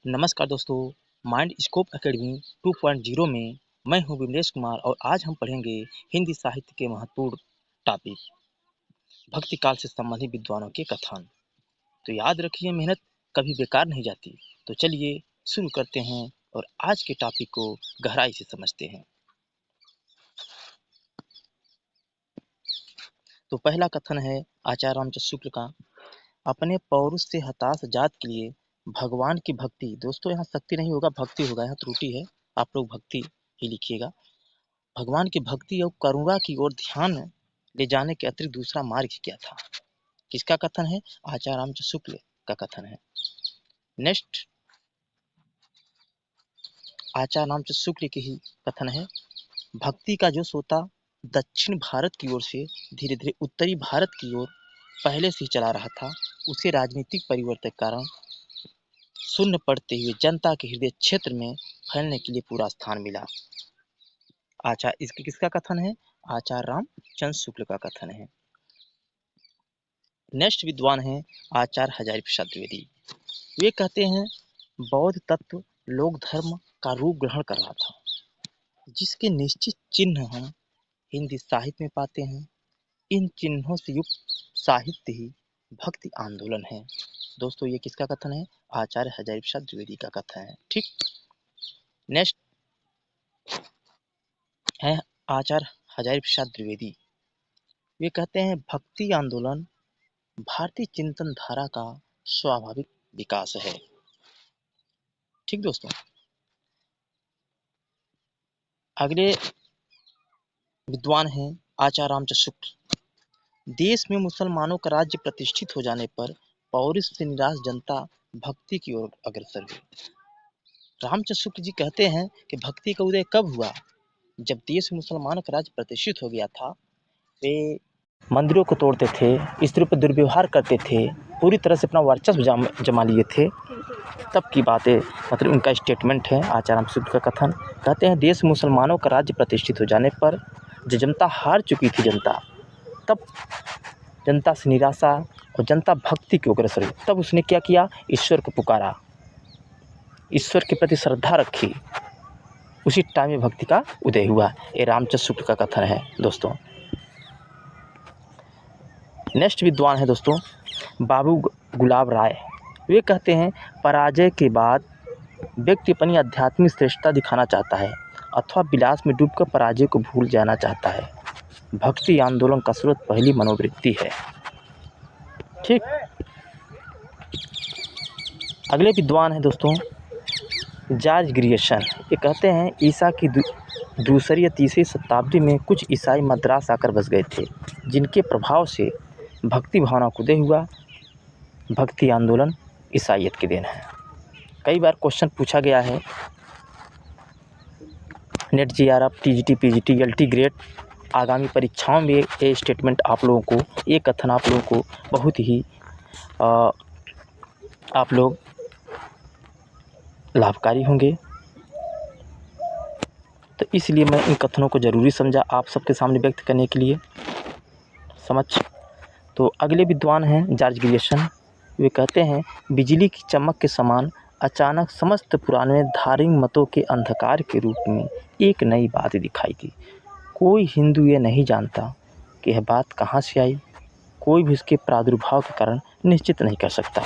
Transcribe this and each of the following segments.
नमस्कार दोस्तों, mind scope academy 2.0 में मैं हूं विमलेश कुमार और आज हम पढ़ेंगे हिंदी साहित्य के महत्वपूर्ण टॉपिक भक्ति काल से संबंधित विद्वानों के कथन। तो याद रखिए, मेहनत कभी बेकार नहीं जाती। तो चलिए शुरू करते हैं और आज के टॉपिक को गहराई से समझते हैं। तो पहला कथन है आचार्य रामचंद्र शुक्ल का, अपने पौरुष से हताश जात के लिए भगवान की भक्ति। दोस्तों यहाँ शक्ति नहीं होगा, भक्ति होगा, यहाँ त्रुटि है, आप लोग भक्ति ही लिखिएगा। भगवान की भक्ति और करुणा की ओर ध्यान ले जाने के अतिरिक्त दूसरा मार्ग क्या था? किसका कथन है? आचार्य रामचंद्र शुक्ल का कथन है। नेक्स्ट आचार्य रामचंद्र शुक्ल के ही कथन है, भक्ति का जो सोता दक्षिण भारत की ओर से धीरे धीरे उत्तरी भारत की ओर पहले से ही चला रहा था, उसे राजनीतिक परिवर्तन के कारण शून्य पड़ते हुए जनता के हृदय क्षेत्र में फैलने के लिए पूरा स्थान मिला। आचार्य इसके किसका कथन है? आचार्य रामचंद्र शुक्ल का कथन है। नेक्स्ट विद्वान है आचार्य हजारी प्रसाद द्विवेदी। वे कहते हैं, बौद्ध तत्व लोक धर्म का रूप ग्रहण कर रहा था, जिसके निश्चित चिन्ह हम हिंदी साहित्य में पाते हैं। इन चिन्हों से युक्त साहित्य ही भक्ति आंदोलन है। दोस्तों ये किसका कथन है? आचार्य हजारी प्रसाद द्विवेदी का कथन है। ठीक, नेक्स्ट है आचार्य हजारी प्रसाद द्विवेदी। वे कहते हैं, भक्ति आंदोलन भारतीय चिंतन धारा का स्वाभाविक विकास है। ठीक दोस्तों, अगले विद्वान हैं आचार्य रामचंद्र शुक्ल। देश में मुसलमानों का राज्य प्रतिष्ठित हो जाने पर पौरुष से निराश जनता भक्ति की ओर अग्रसर हुई। रामचंद्र शुक्ल जी कहते हैं कि भक्ति का उदय कब हुआ? जब देश में मुसलमानों का राज्य प्रतिष्ठित हो गया था। वे मंदिरों को तोड़ते थे, स्त्रियों पर दुर्व्यवहार करते थे, पूरी तरह से अपना वर्चस्व जमा लिए थे। तब की बातें, मतलब उनका स्टेटमेंट है आचार्य रामचंद्र शुक्ल का कथन। कहते हैं, देश में मुसलमानों का राज्य प्रतिष्ठित हो जाने पर जब जनता हार चुकी थी, तब जनता से निराशा और जनता भक्ति की ओर अग्रसर हुई। तब उसने क्या किया? ईश्वर को पुकारा, ईश्वर के प्रति श्रद्धा रखी। उसी टाइम में भक्ति का उदय हुआ। ये रामचंद्र शुक्ल का कथन है दोस्तों। नेक्स्ट विद्वान है दोस्तों बाबू गुलाब राय। वे कहते हैं, पराजय के बाद व्यक्ति अपनी आध्यात्मिक श्रेष्ठता दिखाना चाहता है अथवा विलास में डूबकर पराजय को भूल जाना चाहता है। भक्ति आंदोलन का स्रोत पहली मनोवृत्ति है। ठीक, अगले विद्वान है दोस्तों जॉर्ज ग्रियर्सन। ये कहते हैं, ईसा की दूसरी या तीसरी शताब्दी में कुछ ईसाई मद्रास आकर बस गए थे, जिनके प्रभाव से भक्ति भावना को उदय हुआ। भक्ति आंदोलन ईसाइयत के देन है। कई बार क्वेश्चन पूछा गया है net GRF, TGT, PGT, LT grade आगामी परीक्षाओं में ये स्टेटमेंट आप लोगों को, ये कथन आप लोगों को बहुत ही आप लोग लाभकारी होंगे। तो इसलिए मैं इन कथनों को ज़रूरी समझा आप सबके सामने व्यक्त करने के लिए समझ। तो अगले विद्वान हैं जॉर्ज ग्रियर्सन। वे कहते हैं, बिजली की चमक के समान अचानक समस्त पुराने धार्मिक मतों के अंधकार के रूप में एक नई बात दिखाई दी। कोई हिंदू ये नहीं जानता कि यह बात कहाँ से आई। कोई भी इसके प्रादुर्भाव के कारण निश्चित नहीं कर सकता।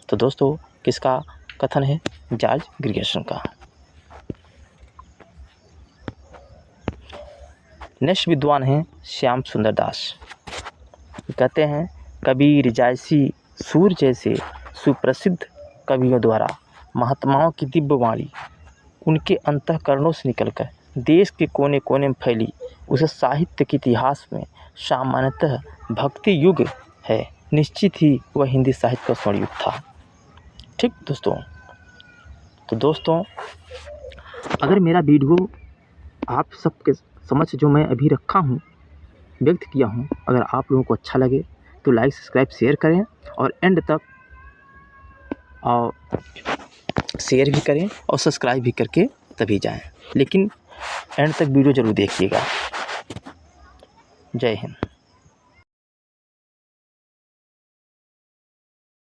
तो दोस्तों किसका कथन है? जॉर्ज ग्रियर्सन का। नेक्स्ट विद्वान हैं श्याम सुंदर दास। कहते हैं, कबीर जैसी सूर जैसे सुप्रसिद्ध कवियों द्वारा महात्माओं की दिव्य वाणी उनके अंतःकरणों से निकलकर देश के कोने कोने में फैली। उस साहित्य के इतिहास में सामान्यतः भक्ति युग है। निश्चित ही वह हिंदी साहित्य का स्वर्ण युग था। ठीक दोस्तों, तो दोस्तों अगर मेरा वीडियो आप सबके समझ जो मैं अभी रखा हूँ, व्यक्त किया हूँ, अगर आप लोगों को अच्छा लगे तो लाइक, सब्सक्राइब, शेयर करें और एंड तक और शेयर भी करें और सब्सक्राइब भी करके तभी जाएं। लेकिन एंड तक वीडियो ज़रूर देखिएगा। जय हिंद।